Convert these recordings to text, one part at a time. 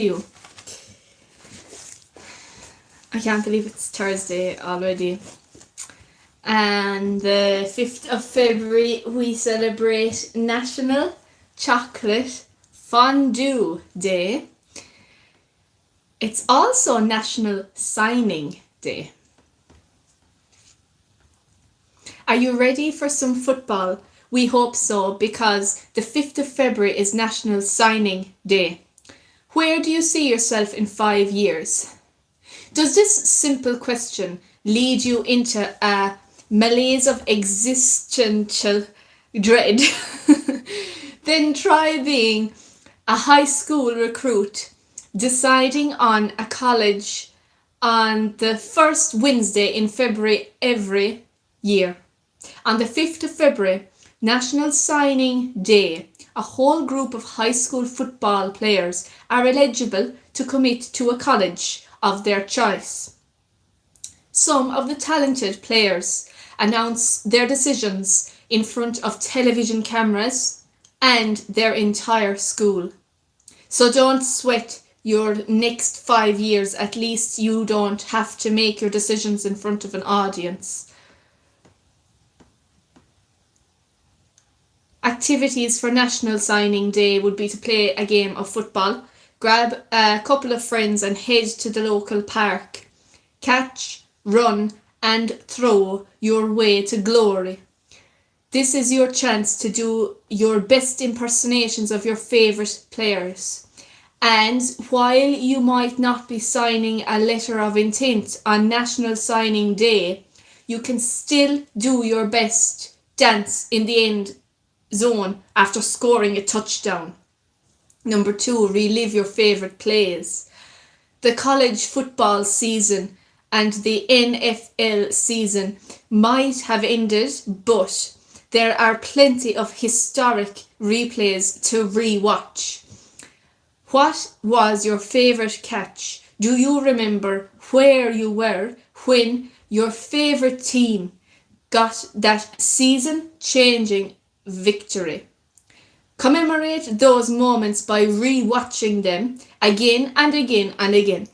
you. I can't believe it's Thursday already. And the 5th of February we celebrate National Chocolate Fondue Day. It's also National Signing Day. Are you ready for some football? We hope so, because the 5th of February is National Signing Day. Where do you see yourself in 5 years? Does this simple question lead you into a malaise of existential dread? Then try being a high school recruit deciding on a college on the first Wednesday in February every year. On the 5th of February, National Signing Day, a whole group of high school football players are eligible to commit to a college of their choice. Some of the talented players announce their decisions in front of television cameras and their entire school. So don't sweat your next 5 years, at least you don't have to make your decisions in front of an audience. Activities for National Signing Day would be to play a game of football, grab a couple of friends and head to the local park. Catch, run and throw your way to glory. This is your chance to do your best impersonations of your favourite players. And while you might not be signing a letter of intent on National Signing Day, you can still do your best dance in the end zone after scoring a touchdown. Number 2, relive your favourite plays. The college football season and the NFL season might have ended, but there are plenty of historic replays to re-watch. What was your favourite catch? Do you remember where you were when your favourite team got that season-changing victory? Commemorate those moments by re-watching them again and again and again.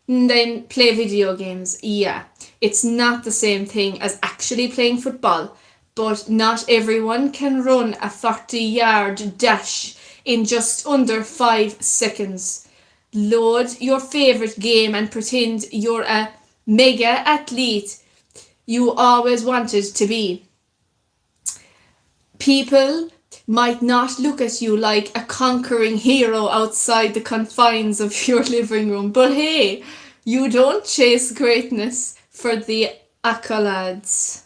And then play video games. Yeah, it's not the same thing as actually playing football, but not everyone can run a 40-yard dash in just under 5 seconds. Load your favourite game and pretend you're a mega athlete you always wanted to be. People might not look at you like a conquering hero outside the confines of your living room, but hey, you don't chase greatness for the accolades.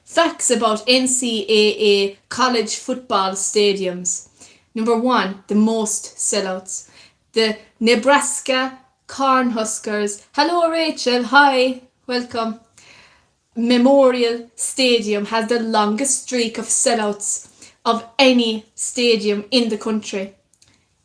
Facts about NCAA college football stadiums. Number 1, the most sellouts. The Nebraska Cornhuskers. Hello Rachel, hi, welcome. Memorial Stadium has the longest streak of sellouts of any stadium in the country.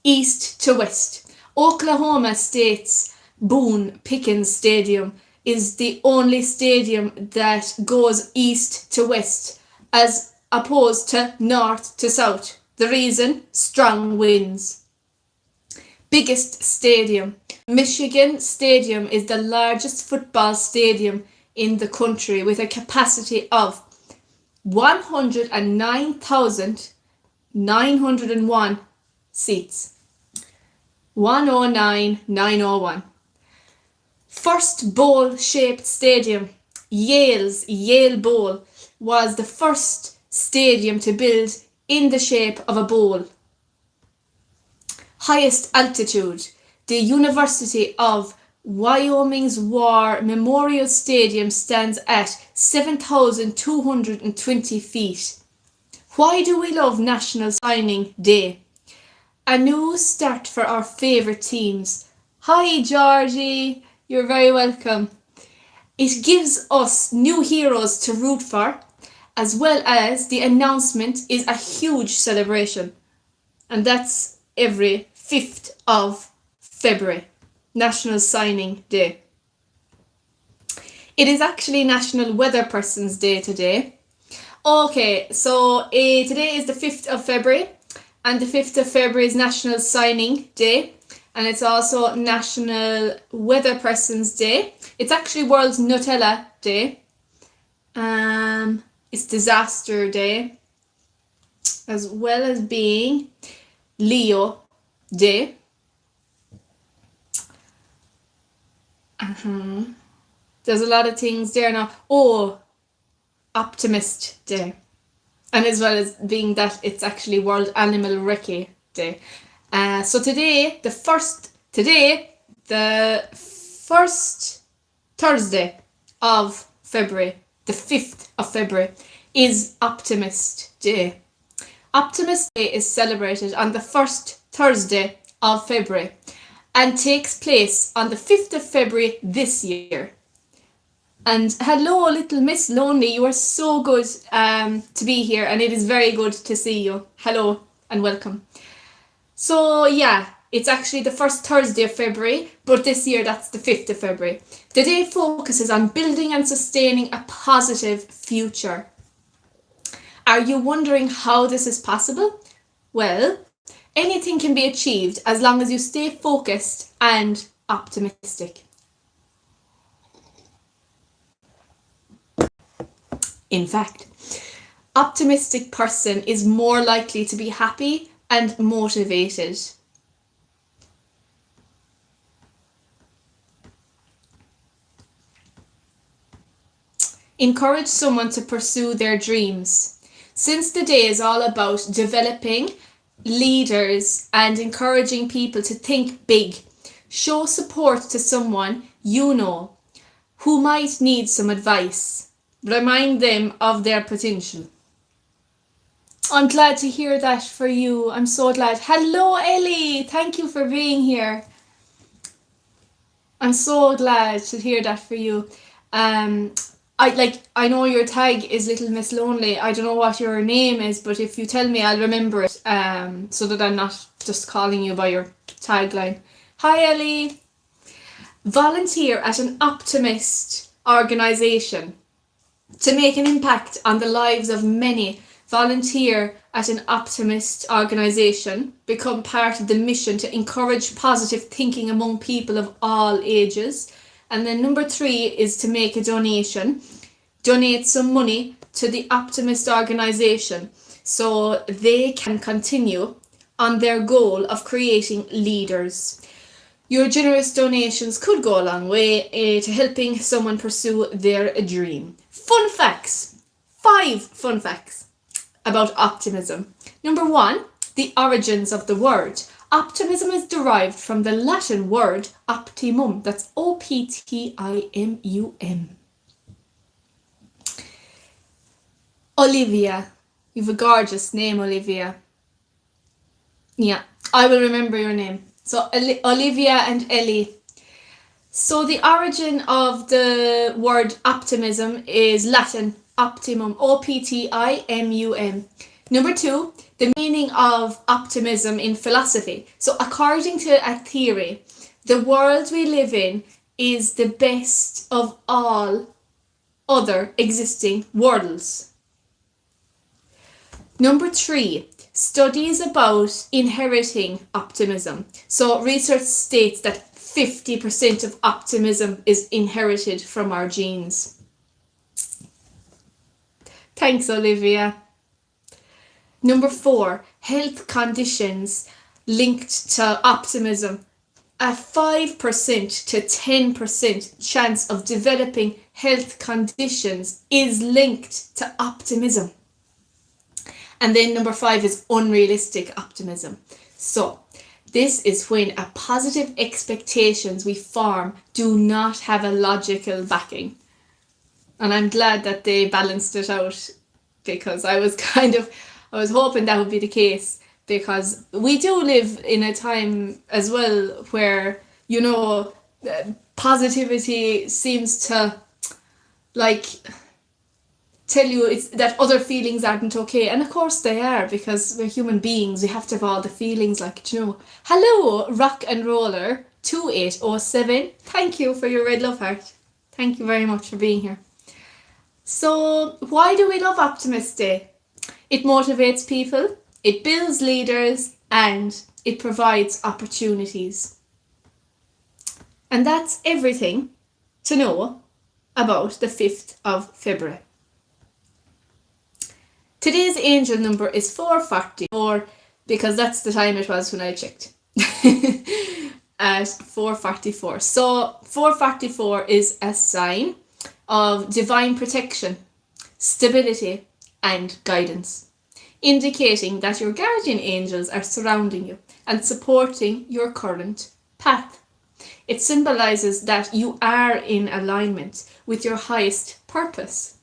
East to west. Oklahoma State's Boone Pickens Stadium is the only stadium that goes east to west as opposed to north to south. The reason? Strong winds. Biggest stadium. Michigan Stadium is the largest football stadium in the country with a capacity of 109,901 seats. 109,901. First bowl-shaped stadium, Yale's Yale Bowl, was the first stadium to build in the shape of a bowl. Highest altitude, the University of Wyoming's War Memorial Stadium stands at 7,220 feet. Why do we love National Signing Day? A new start for our favourite teams. Hi Georgie, you're very welcome. It gives us new heroes to root for, as well as the announcement is a huge celebration. And that's every 5th of February. National Signing Day. It is actually National Weather Person's Day today. Okay, so today is the 5th of February And the 5th of February is National Signing Day. And it's also National Weather Person's Day. It's actually World Nutella Day. It's Disaster Day, as well as being Leo Day. There's a lot of things there now. Oh, Optimist Day. And as well as being that it's actually World Animal Recce Day. So today, the first Thursday of February, the 5th of February, is Optimist Day. Optimist Day is celebrated on the first Thursday of February and takes place on the 5th of February this year. And hello, little Miss Lonely, you are so good to be here, and it is very good to see you. Hello and welcome. So yeah, it's actually the first Thursday of February, but this year that's the 5th of February. The day focuses on building and sustaining a positive future. Are you wondering how this is possible? Well, anything can be achieved as long as you stay focused and optimistic. In fact, optimistic person is more likely to be happy and motivated. Encourage someone to pursue their dreams. Since the day is all about developing leaders and encouraging people to think big, show support to someone you know who might need some advice. Remind them of their potential. I'm glad to hear that for you. I'm so glad. Hello, Ellie. Thank you for being here. I'm so glad to hear that for you. I know your tag is Little Miss Lonely. I don't know what your name is, but if you tell me, I'll remember it. So that I'm not just calling you by your tagline. Hi, Ellie. Volunteer at an optimist organisation to make an impact on the lives of many. Volunteer at an optimist organisation. Become part of the mission to encourage positive thinking among people of all ages. And then number 3 is to make a donation. Donate some money to the Optimist organisation so they can continue on their goal of creating leaders. Your generous donations could go a long way to helping someone pursue their dream. Fun facts. 5 fun facts about optimism. Number 1, the origins of the word. Optimism is derived from the Latin word optimum. That's O-P-T-I-M-U-M. Olivia. You have a gorgeous name, Olivia. Yeah, I will remember your name. So Olivia and Ellie. So the origin of the word optimism is Latin optimum, O-P-T-I-M-U-M. Number 2, the meaning of optimism in philosophy. So according to a theory, the world we live in is the best of all other existing worlds. Number 3, studies about inheriting optimism. So research states that 50% of optimism is inherited from our genes. Thanks, Olivia. Number 4, health conditions linked to optimism. A 5% to 10% chance of developing health conditions is linked to optimism. And then number 5 is unrealistic optimism. So this is when a positive expectations we form do not have a logical backing. And I'm glad that they balanced it out, because I was hoping that would be the case, because we do live in a time as well where, you know, positivity seems to tell you it's that other feelings aren't okay, and of course they are, because we're human beings. We have to have all the feelings, Hello, Rock and Roller 2807. Thank you for your red love heart. Thank you very much for being here. So why do we love Optimist Day? It motivates people it builds leaders, and it provides opportunities. And that's everything to know about the 5th of February. Today's angel number is 444 because that's the time it was when I checked. At 444. So 444 is a sign of divine protection, stability, and guidance, indicating that your guardian angels are surrounding you and supporting your current path. It symbolizes that you are in alignment with your highest purpose,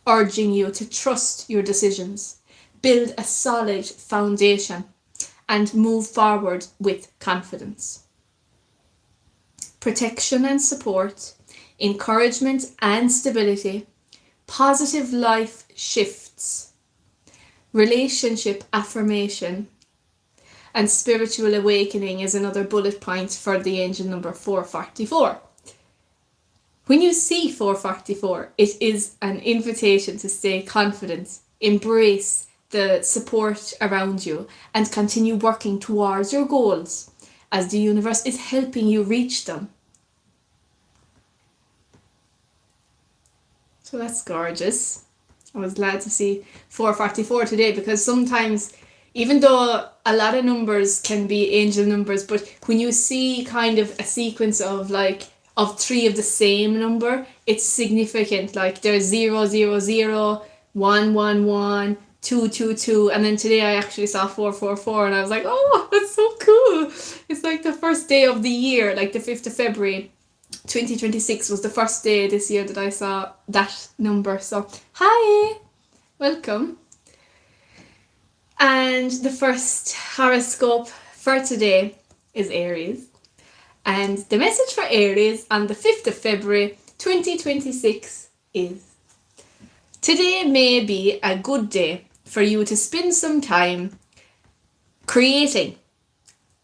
urging you to trust your decisions, build a solid foundation, and move forward with confidence. Protection and support, encouragement and stability, positive life shifts, relationship affirmation, and spiritual awakening is another bullet point for the angel number 444. When you see 444, it is an invitation to stay confident, embrace the support around you, and continue working towards your goals as the universe is helping you reach them. So that's gorgeous. I was glad to see 444 today, because sometimes, even though a lot of numbers can be angel numbers, but when you see kind of a sequence of three of the same number, it's significant. Like there's 0, 0, 0, 1, 1, 1, 2, 2, 2, and then today I actually saw 444 and I was like, oh, that's so cool. It's like the first day of the year, like the 5th of February 2026 was the first day this year that I saw that number. So hi, welcome. And the first horoscope for today is Aries. And the message for Aries on the 5th of February 2026 is: today may be a good day for you to spend some time creating.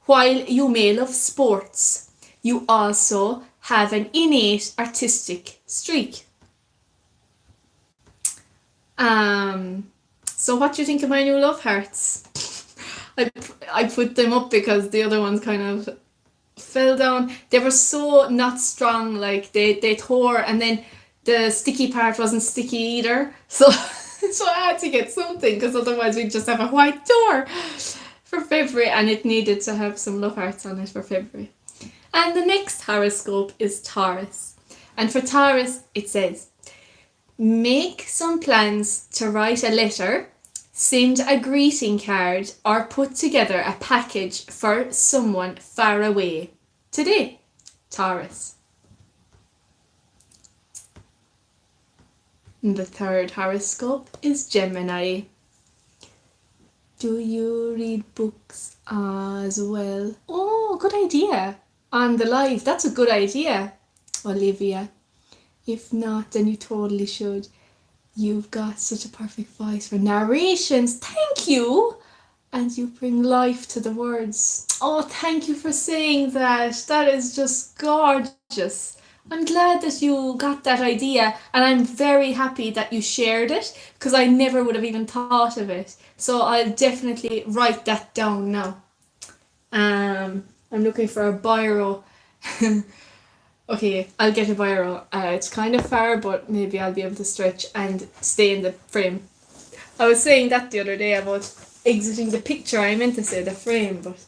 While you may love sports, you also have an innate artistic streak. So what do you think of my new love hearts? I put them up because the other ones kind of fell down. They were so not strong, like they tore, and then the sticky part wasn't sticky either. So I had to get something, because otherwise we'd just have a white door for February, and it needed to have some love hearts on it for February. And the next horoscope is Taurus. And for Taurus, it says, make some plans to write a letter, send a greeting card, or put together a package for someone far away today, Taurus. And the third horoscope is Gemini. Do you read books as well? Oh, good idea. On the live, that's a good idea, Olivia. If not, then you totally should. You've got such a perfect voice for narrations. Thank you. And you bring life to the words. Oh, thank you for saying that. That is just gorgeous. I'm glad that you got that idea, and I'm very happy that you shared it, because I never would have even thought of it. So I'll definitely write that down now. I'm looking for a biro. Okay, I'll get a biro. It's kind of far, but maybe I'll be able to stretch and stay in the frame. I was saying that the other day about exiting the picture. I meant to say the frame, but...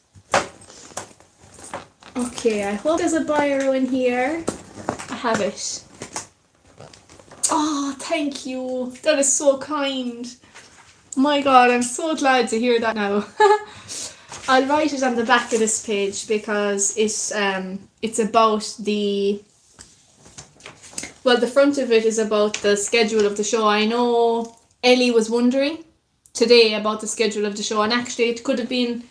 Okay, I hope there's a biro in here. I have it. Oh, thank you. That is so kind. My God, I'm so glad to hear that now. I'll write it on the back of this page, because it's about the front of it is about the schedule of the show. I know Ellie was wondering today about the schedule of the show, and actually it could have been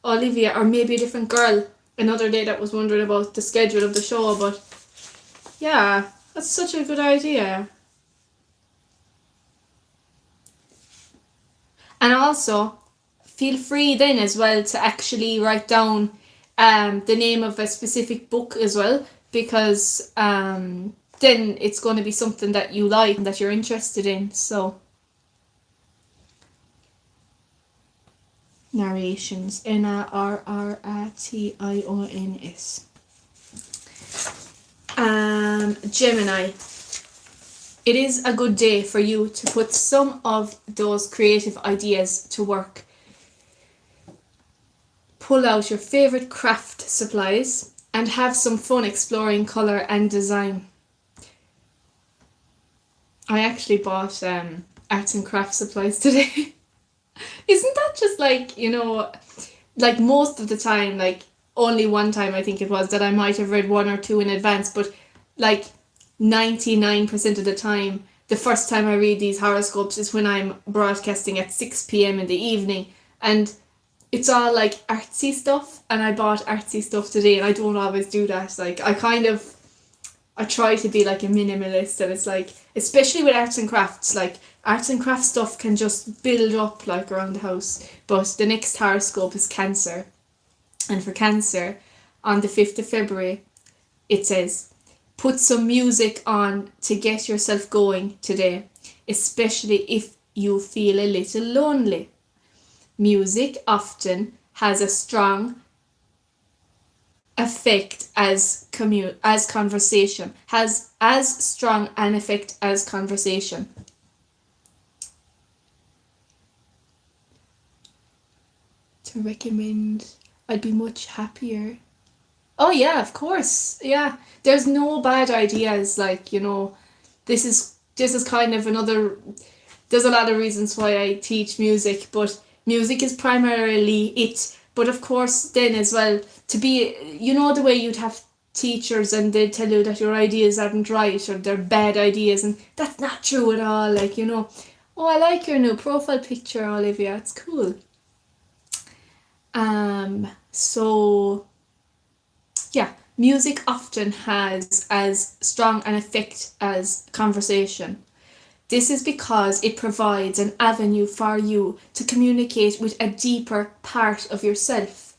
Olivia or maybe a different girl another day that was wondering about the schedule of the show. But yeah, that's such a good idea. And also, feel free then as well to actually write down the name of a specific book as well, because then it's going to be something that you like and that you're interested in. So Narrations. Narrations. Gemini. It is a good day for you to put some of those creative ideas to work. Pull out your favourite craft supplies and have some fun exploring colour and design. I actually bought arts and crafts supplies today. Isn't that just like, like most of the time, like only one time I think it was that I might have read one or two in advance, but like 99% of the time, the first time I read these horoscopes is when I'm broadcasting at 6 p.m. in the evening, and it's all like artsy stuff, and I bought artsy stuff today, and I don't always do that. Like I try to be like a minimalist, and it's like, especially with arts and crafts, like arts and crafts stuff can just build up like around the house. But the next horoscope is Cancer, and for Cancer, on the 5th of February, it says, put some music on to get yourself going today, especially if you feel a little lonely. Music often has a strong effect as conversation, has as strong an effect as conversation. To recommend, I'd be much happier. Oh yeah, of course. Yeah, there's no bad ideas. Like, this is kind of another. There's a lot of reasons why I teach music, but music is primarily it. But of course, then as well, to be, the way you'd have teachers and they'd tell you that your ideas aren't right or they're bad ideas, and that's not true at all. Like, oh, I like your new profile picture, Olivia. It's cool. So yeah, music often has as strong an effect as conversation. This is because it provides an avenue for you to communicate with a deeper part of yourself.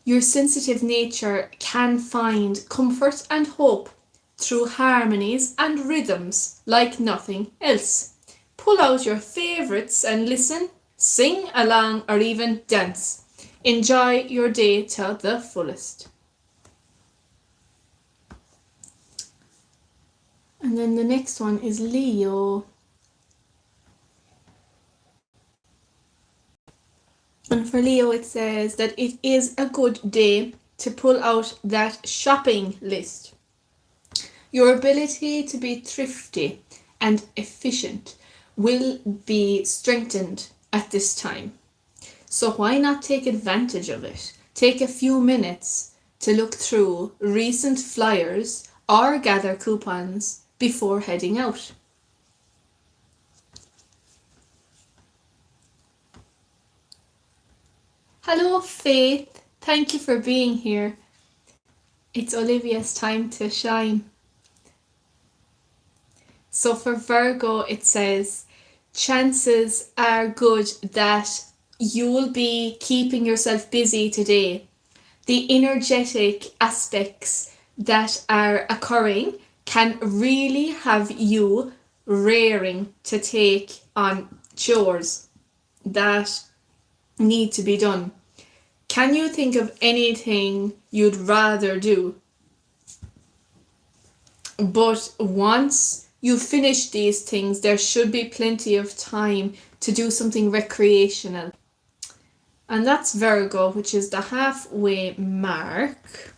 Your sensitive nature can find comfort and hope through harmonies and rhythms like nothing else. Pull out your favourites and listen, sing along, or even dance. Enjoy your day to the fullest. And then the next one is Leo. And for Leo, it says that it is a good day to pull out that shopping list. Your ability to be thrifty and efficient will be strengthened at this time. So why not take advantage of it? Take a few minutes to look through recent flyers or gather coupons before heading out. Hello, Faith. Thank you for being here. It's Olivia's time to shine. So for Virgo, it says, chances are good that you'll be keeping yourself busy today. The energetic aspects that are occurring can really have you raring to take on chores that need to be done. Can you think of anything you'd rather do? But once you finish these things, there should be plenty of time to do something recreational. And that's Virgo, which is the halfway mark.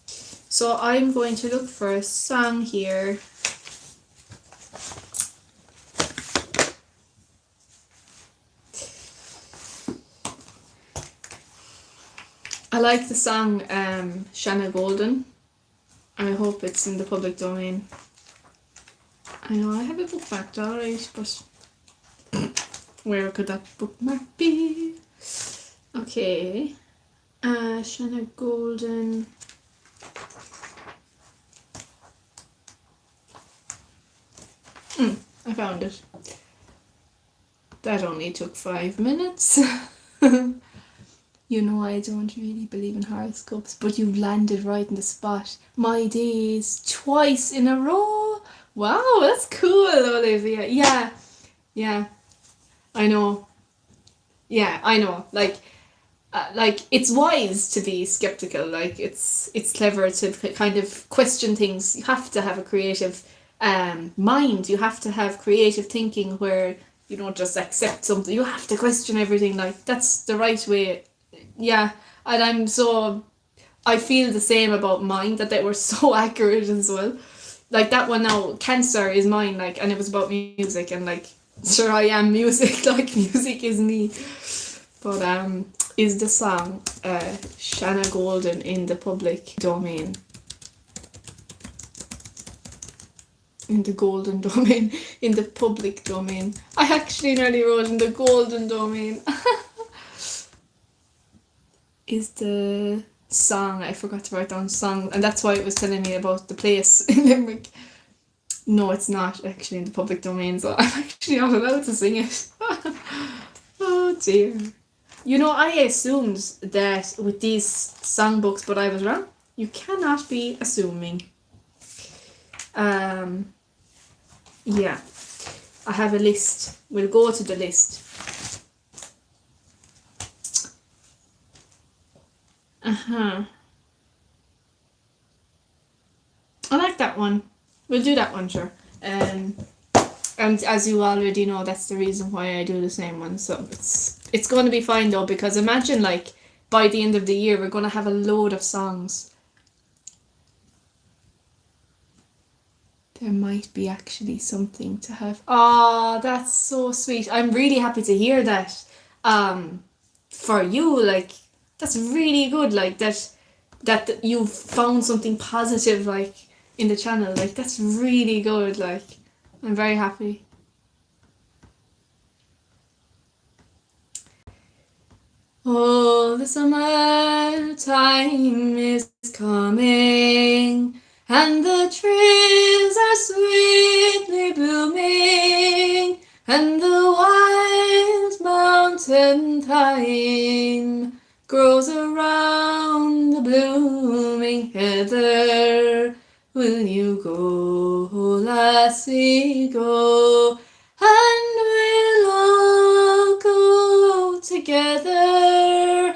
So I'm going to look for a song here. I like the song Shanna Golden. I hope it's in the public domain. I know I have it bookmarked, alright, but where could that bookmark be? Okay. Shanna Golden. I found it. That only took 5 minutes. You know I don't really believe in horoscopes, but you landed right in the spot. My days twice in a row. Wow, that's cool, Olivia. Yeah, I know. Yeah, I know. Like it's wise to be skeptical. Like it's clever to kind of question things. You have to have a creative mind. You have to have creative thinking where you don't just accept something. You have to question everything. Like that's the right way. Yeah, and I feel the same about mine, that they were so accurate as well. Like that one now, Cancer is mine, like, and it was about music, and like, sure, I am music, like, music is me. But is the song Shanna Golden in the public domain? In the golden domain, in the public domain. I actually nearly wrote in the golden domain. Is the song, I forgot to write down song, and that's why it was telling me about the place in Limerick. No, it's not actually in the public domain, so I'm actually not allowed to sing it. Oh dear. You know, I assumed that with these songbooks, but I was wrong. You cannot be assuming. Yeah. I have a list. We'll go to the list. I like that one. We'll do that one, sure. And as you already know, that's the reason why I do the same one. So it's going to be fine though, because imagine, like, by the end of the year we're going to have a load of songs. There might be actually something to have. Oh, that's so sweet. I'm really happy to hear that. For you, like, that's really good. Like that you've found something positive, like, in the channel. Like, that's really good. Like, I'm very happy. Oh, the summer time is coming, and the trees are sweetly blooming, and the wild mountain thyme grows around the blooming heather. Will you go, lassie, go? And we'll all go together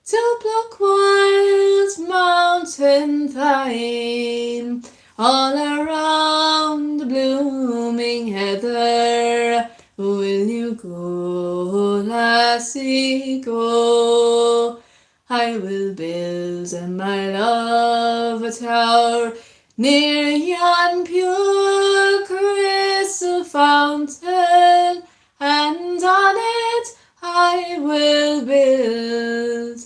to pluck wild mountain thyme all around the blooming heather. Will you go, lassie, go? I will build my love a tower near yon pure crystal fountain, and on it I will build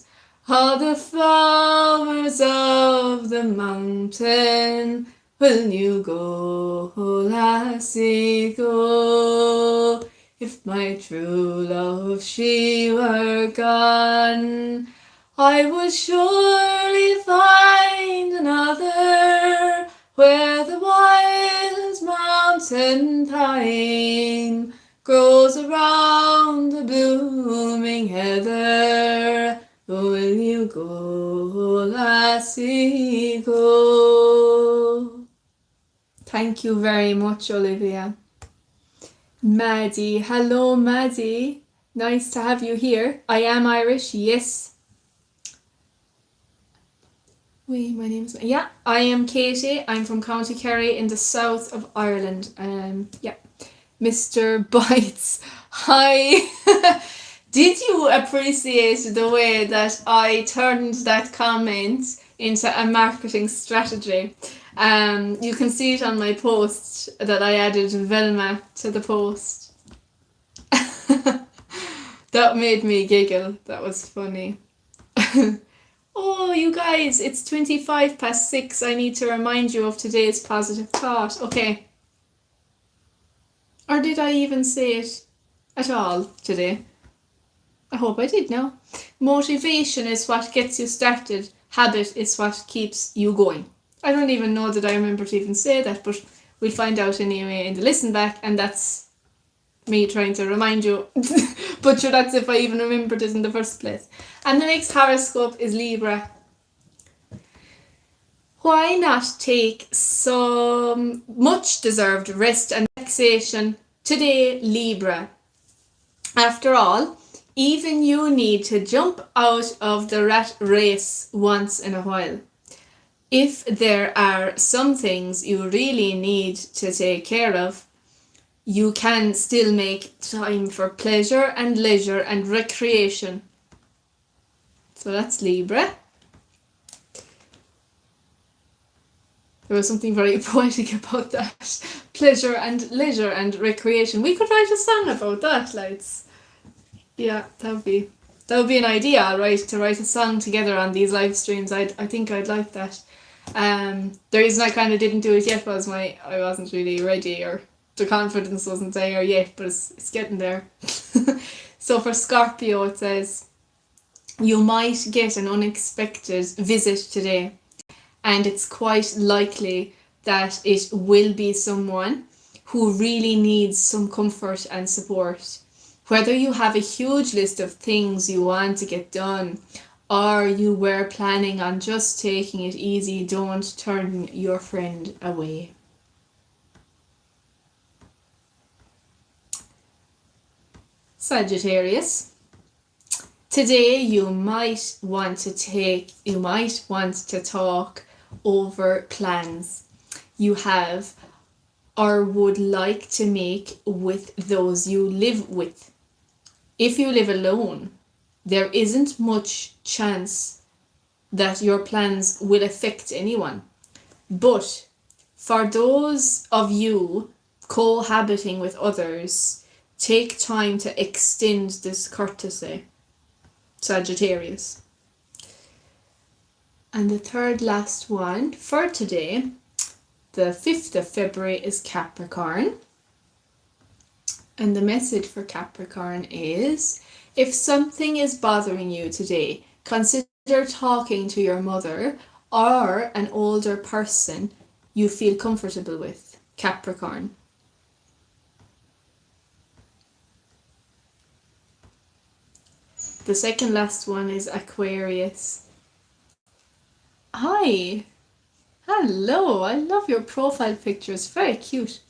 all the flowers of the mountain. Will you go, lassie, go? If my true love she were gone, I would surely find another where the wild mountain thyme grows around the blooming heather. Will you go, lassie, go? Thank you very much, Olivia. Maddie, hello Maddie. Nice to have you here. I am Irish, yes. Wait, my name's... Yeah, I am Katie. I'm from County Kerry in the south of Ireland. Yeah. Mr. Bites. Hi. Did you appreciate the way that I turned that comment into a marketing strategy? You can see it on my post that I added Velma to the post. That made me giggle. That was funny. Oh, you guys, it's 6:25. I need to remind you of today's positive thought. Okay. Or did I even say it at all today? I hope I did now. Motivation is what gets you started. Habit is what keeps you going. I don't even know that I remember to even say that, but we'll find out anyway in the listen back, and that's me trying to remind you. But sure, that's if I even remembered it in the first place. And the next horoscope is Libra. Why not take some much deserved rest and relaxation today, Libra? After all, Even you need to jump out of the rat race once in a while. If there are some things you really need to take care of, you can still make time for pleasure and leisure and recreation. So that's Libra. There was something very poetic about that. Pleasure and leisure and recreation. We could write a song about that, lads. Yeah, that would be an idea, right? To write a song together on these live streams. I think I'd like that. The reason I kind of didn't do it yet was I wasn't really ready, or the confidence wasn't there yet, but it's getting there. So for Scorpio, it says, you might get an unexpected visit today, and it's quite likely that it will be someone who really needs some comfort and support. Whether you have a huge list of things you want to get done, or you were planning on just taking it easy, don't turn your friend away. Sagittarius. Today you might want to talk over plans you have or would like to make with those you live with. If you live alone, there isn't much chance that your plans will affect anyone. But for those of you cohabiting with others, take time to extend this courtesy. Sagittarius. And the third last one for today, the 5th of February, is Capricorn. And the message for Capricorn is, if something is bothering you today, consider talking to your mother or an older person you feel comfortable with. Capricorn. The second last one is Aquarius. Hi. Hello. I love your profile pictures. Very cute.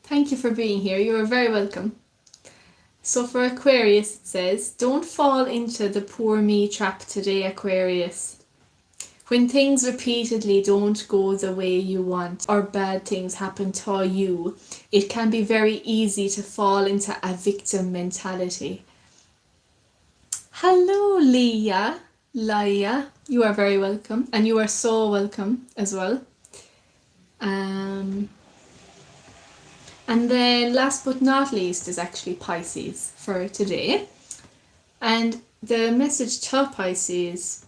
Thank you for being here. You are very welcome. So for Aquarius, it says, don't fall into the poor me trap today, Aquarius. When things repeatedly don't go the way you want, or bad things happen to you, it can be very easy to fall into a victim mentality. Hello, Leah. You are very welcome, and you are so welcome as well. And then last but not least is actually Pisces for today. And the message to Pisces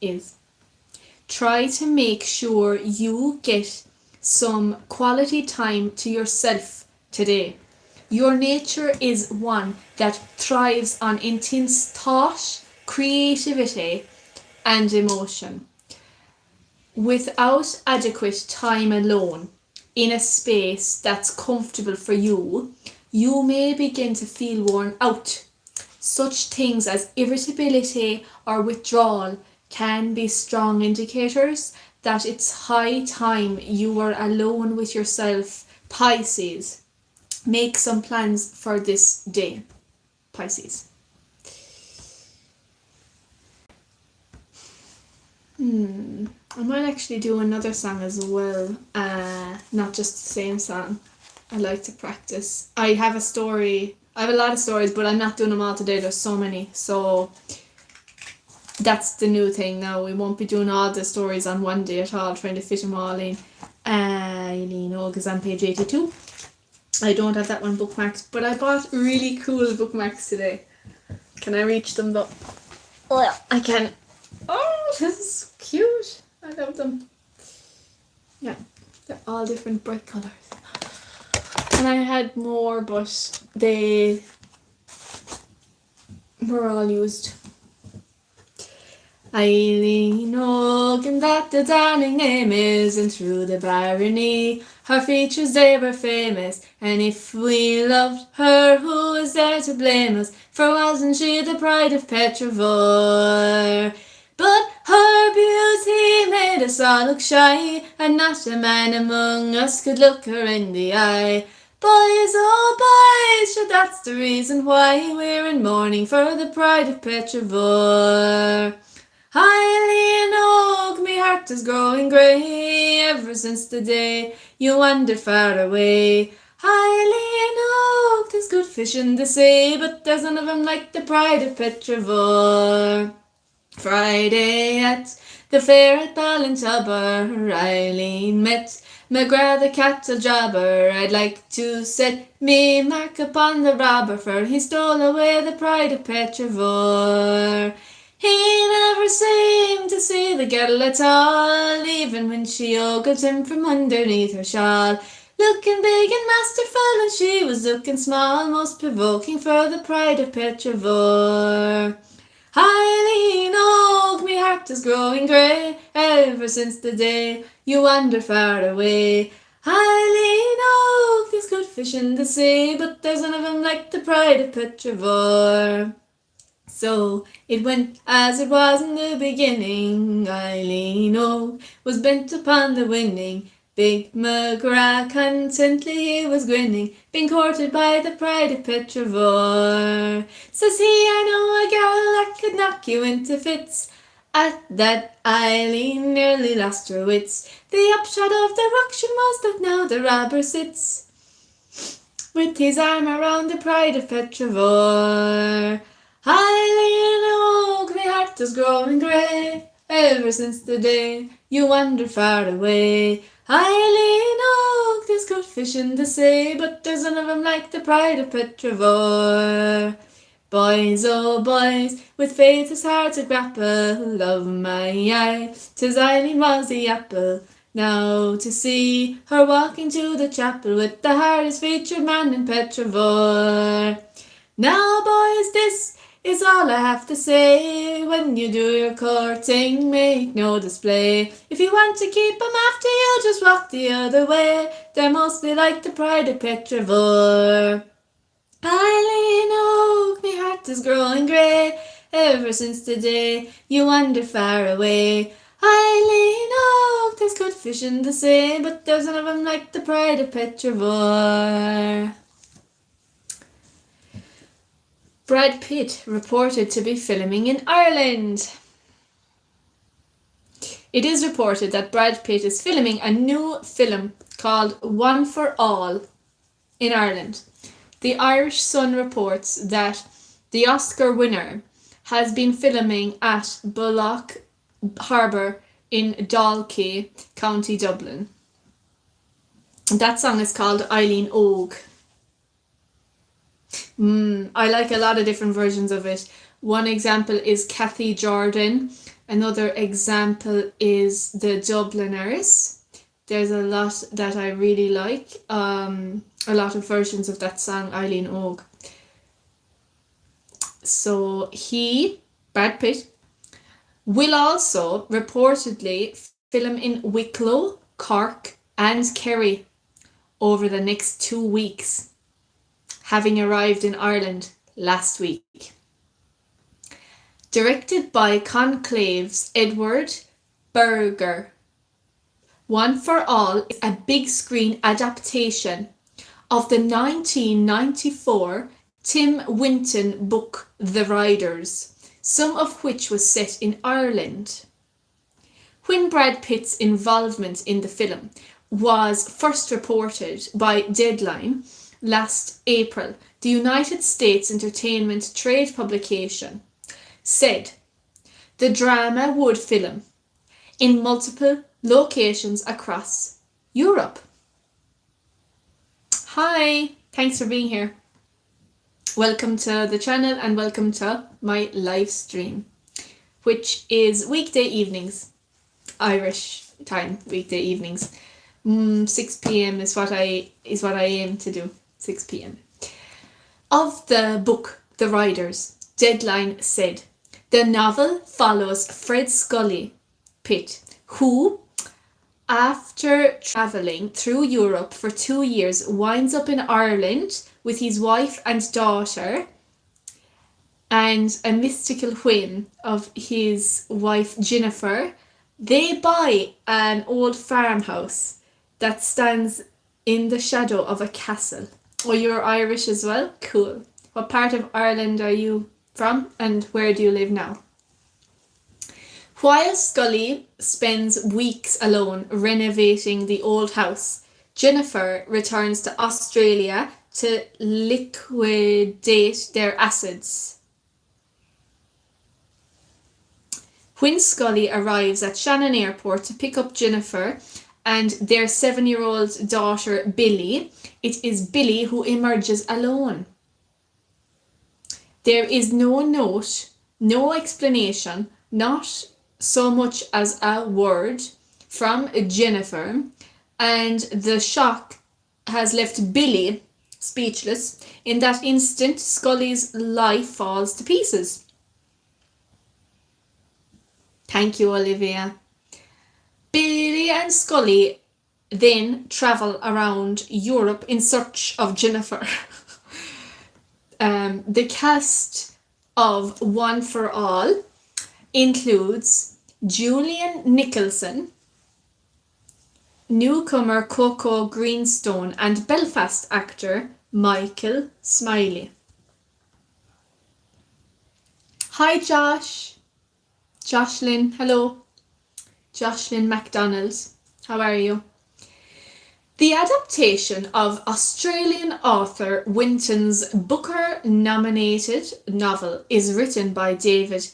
is, try to make sure you get some quality time to yourself today. Your nature is one that thrives on intense thought, creativity, and emotion. Without adequate time alone, in a space that's comfortable for you, you may begin to feel worn out. Such things as irritability or withdrawal can be strong indicators that it's high time you were alone with yourself. Pisces, make some plans for this day. Pisces. I might actually do another song as well, not just the same song. I like to practice. I have a lot of stories, but I'm not doing them all today. There's so many. So that's the new thing now. We won't be doing all the stories on one day at all, trying to fit them all in. Eileen Oga's on page 82. I don't have that one bookmarked, but I bought really cool bookmarks today. Can I reach them though? Oh yeah, I can. Oh, this is cute. I love them. Yeah, they're all different bright colours. And I had more, but they were all used. Eileen Ogan, that the darling name is, and through the barony her features they were famous. And if we loved her, who is there to blame us? For wasn't she the pride of Petrivore? But her beauty made us all look shy, and not a man among us could look her in the eye. Boys, oh boys, sure that's the reason why we're in mourning for the pride of Petrivore. Highly in oak, me heart is growing grey, ever since the day you wandered far away. Highly in oak, there's good fish in the sea, but there's none of 'em like the pride of Petrivore. Friday at the fair at Ballintubber, Eileen met McGrath the cattle jobber. I'd like to set me mark upon the robber, for he stole away the pride of Petrivore. He never seemed to see the girl at all, even when she ogled him from underneath her shawl. Looking big and masterful, and she was looking small, most provoking for the pride of Petrivore. Eileen, oh, me heart is growing grey, ever since the day you wandered far away. Eileen, oh, there's good fish in the sea, but there's none of 'em like the pride of Petrivore. So it went as it was in the beginning. Eileen, oh, was bent upon the winning. Big McGrath contently he was grinning, being courted by the pride of Petrivore. Says he, I know a girl that could knock you into fits. At that Eileen nearly lost her wits. The upshot of the ruction was that now the robber sits with his arm around the pride of Petrivore. Eileen, oh, my heart is growing grey, ever since the day you wandered far away. Eileen, oh, there's good fish in the sea, but there's none of 'em like the pride of Petrivore. Boys, oh boys, with faith as hard to grapple, of my eye, 'tis Eileen was the apple. Now to see her walking to the chapel with the hardest featured man in Petrivore. Now boys, this is all I have to say. When you do your courting, make no display. If you want to keep 'em after you, just walk the other way. They're mostly like the pride of Petrivore. Eileen, oh, me heart is growing grey, ever since the day you wandered far away. Eileen, oh, there's good fish in the sea, but there's none of 'em like the pride of Petrivore. Brad Pitt reported to be filming in Ireland. It is reported that Brad Pitt is filming a new film called One for All in Ireland. The Irish Sun reports that the Oscar winner has been filming at Bullock Harbour in Dalkey, County Dublin. That song is called Eileen Og. I like a lot of different versions of it. One example is Kathy Jordan. Another example is the Dubliners. There's a lot that I really like. A lot of versions of that song, Eileen Og. So Brad Pitt, will also reportedly film in Wicklow, Cork and Kerry over the next 2 weeks, having arrived in Ireland last week. Directed by Conclave's Edward Berger, One for All is a big screen adaptation of the 1994 Tim Winton book The Riders, some of which was set in Ireland. When Brad Pitt's involvement in the film was first reported by Deadline last April, the United States entertainment trade publication said the drama would film in multiple locations across Europe. Hi, thanks for being here. Welcome to the channel and welcome to my live stream, which is weekday evenings, Irish time, weekday evenings. 6 p.m. is what I aim to do. 6 p.m. Of the book The Riders, Deadline said the novel follows Fred Scully Pitt, who, after travelling through Europe for 2 years, winds up in Ireland with his wife and daughter and a mystical whim of his wife Jennifer. They buy an old farmhouse that stands In the shadow of a castle. Oh, you're Irish as well? Cool. What part of Ireland are you from and where do you live now? While Scully spends weeks alone renovating the old house, Jennifer returns to Australia to liquidate their assets. When Scully arrives at Shannon Airport to pick up Jennifer and their 7-year-old daughter Billy, it is Billy who emerges alone. There is no note, no explanation, not so much as a word from Jennifer, and the shock has left Billy speechless. In that instant, Scully's life falls to pieces. Thank you, Olivia. Billy and Scully then travel around Europe in search of Jennifer. The cast of One for All includes Julian Nicholson, newcomer Coco Greenstone, and Belfast actor Michael Smiley. Hi Josh. Jocelyn, hello. Jocelyn MacDonald, how are you? The adaptation of Australian author Winton's Booker-nominated novel is written by David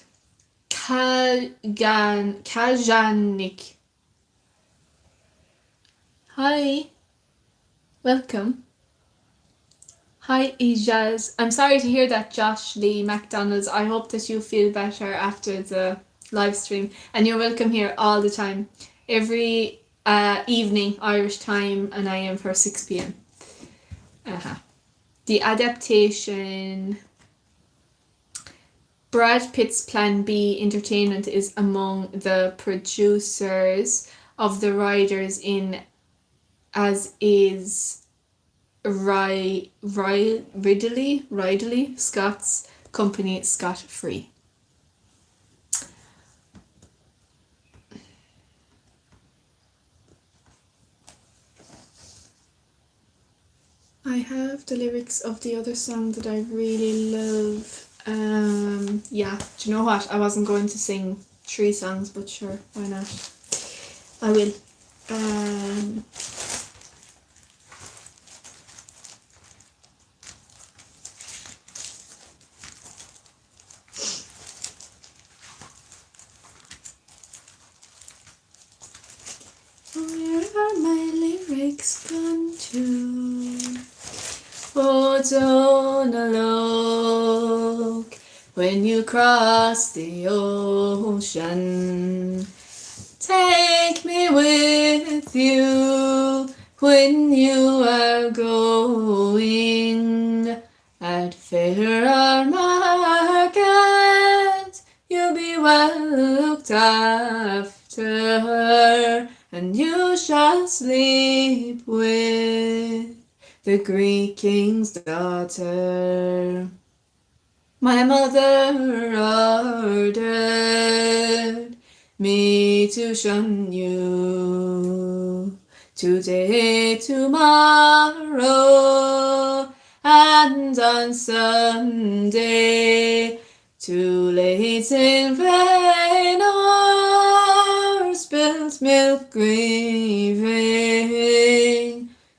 Kaljanik. Hi, welcome. Hi Ijaz. I'm sorry to hear that, Josh Lee McDonald's. I hope that you feel better after the live stream, and you're welcome here all the time. Every evening Irish time, and I am for 6 p.m. The adaptation. Brad Pitt's Plan B Entertainment is among the producers of the writers in, as is Ridley Scott's company Scott Free. I have the lyrics of the other song that I really love. Yeah, do you know what? I wasn't going to sing 3 songs, but sure, why not? I will. Where are my lyrics gone to? Oh, don't look when you cross the ocean. Take me with you when you are going. At fair or market, you'll be well looked after, and you shall sleep with the Greek king's daughter. My mother ordered me to shun you today, tomorrow, and on Sunday. Too late in vain or spilt milk grieving,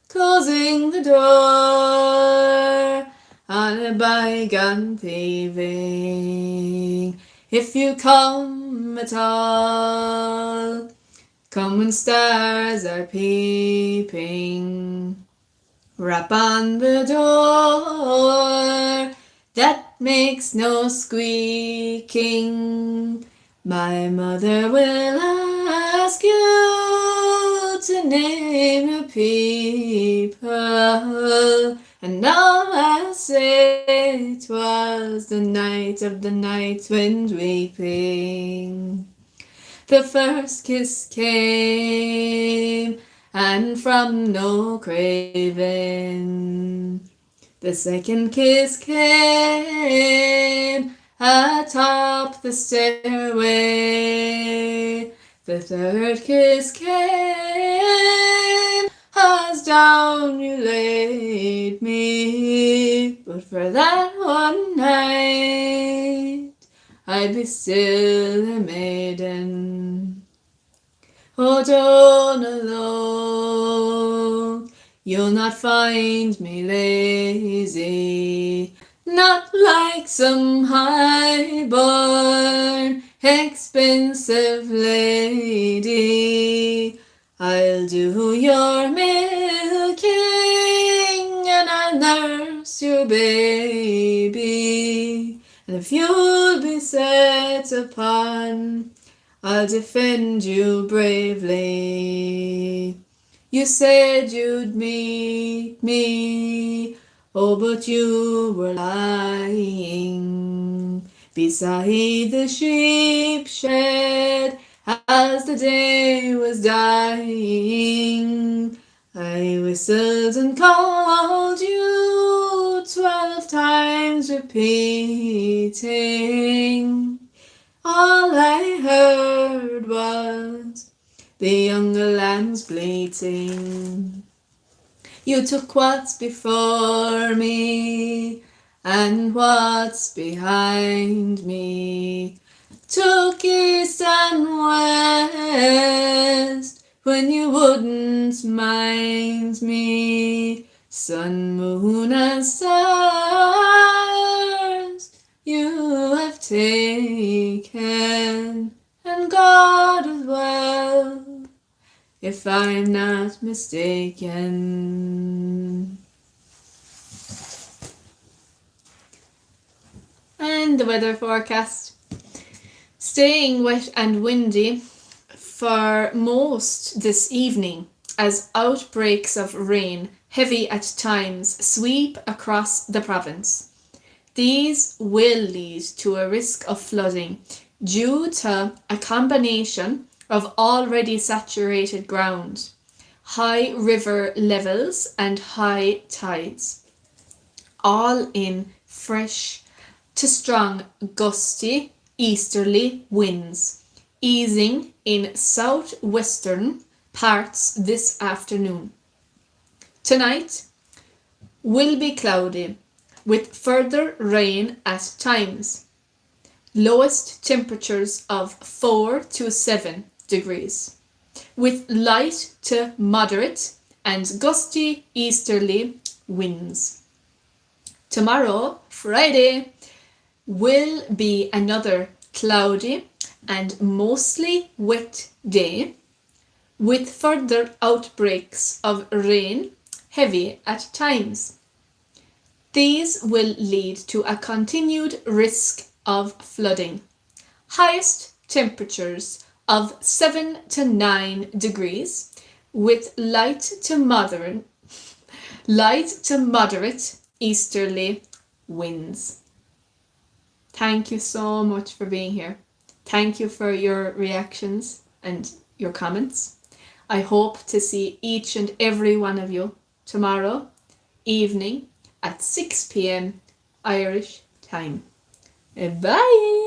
closing the door on a bygone thieving. If you come at all, come when stars are peeping. Rap on the door that makes no squeaking. My mother will ask you to name your people, and I'll say 'twas the night of the night wind weeping. The first kiss came, and from no craving. The second kiss came atop the stairway. The third kiss came 'cause down you laid me. But for that one night, I'd be still a maiden. Oh, down alone, you'll not find me lazy, not like some high-born, expensive lady. I'll do your milking and I'll nurse your baby. And if you'll be set upon, I'll defend you bravely. You said you'd meet me, oh, but you were lying beside the sheep shed as the day was dying. I whistled and called you 12 times, repeating. All I heard was the younger lambs bleating. You took what's before me and what's behind me, took east and west when you wouldn't mind me. Sun, moon, and stars you have taken, and God as well, if I'm not mistaken. And the weather forecast. Staying wet and windy for most this evening as outbreaks of rain, heavy at times, sweep across the province. These will lead to a risk of flooding due to a combination of already saturated ground, high river levels and high tides, all in fresh to strong gusty easterly winds, easing in southwestern parts this afternoon. Tonight will be cloudy with further rain at times. Lowest temperatures of 4 to 7 degrees, with light to moderate and gusty easterly winds. Tomorrow, Friday, will be another cloudy and mostly wet day, with further outbreaks of rain, heavy at times. These will lead to a continued risk of flooding. Highest temperatures of 7 to 9 degrees, with light to moderate easterly winds. Thank you so much for being here. Thank you for your reactions and your comments. I hope to see each and every one of you tomorrow evening at 6 p.m. Irish time. Bye!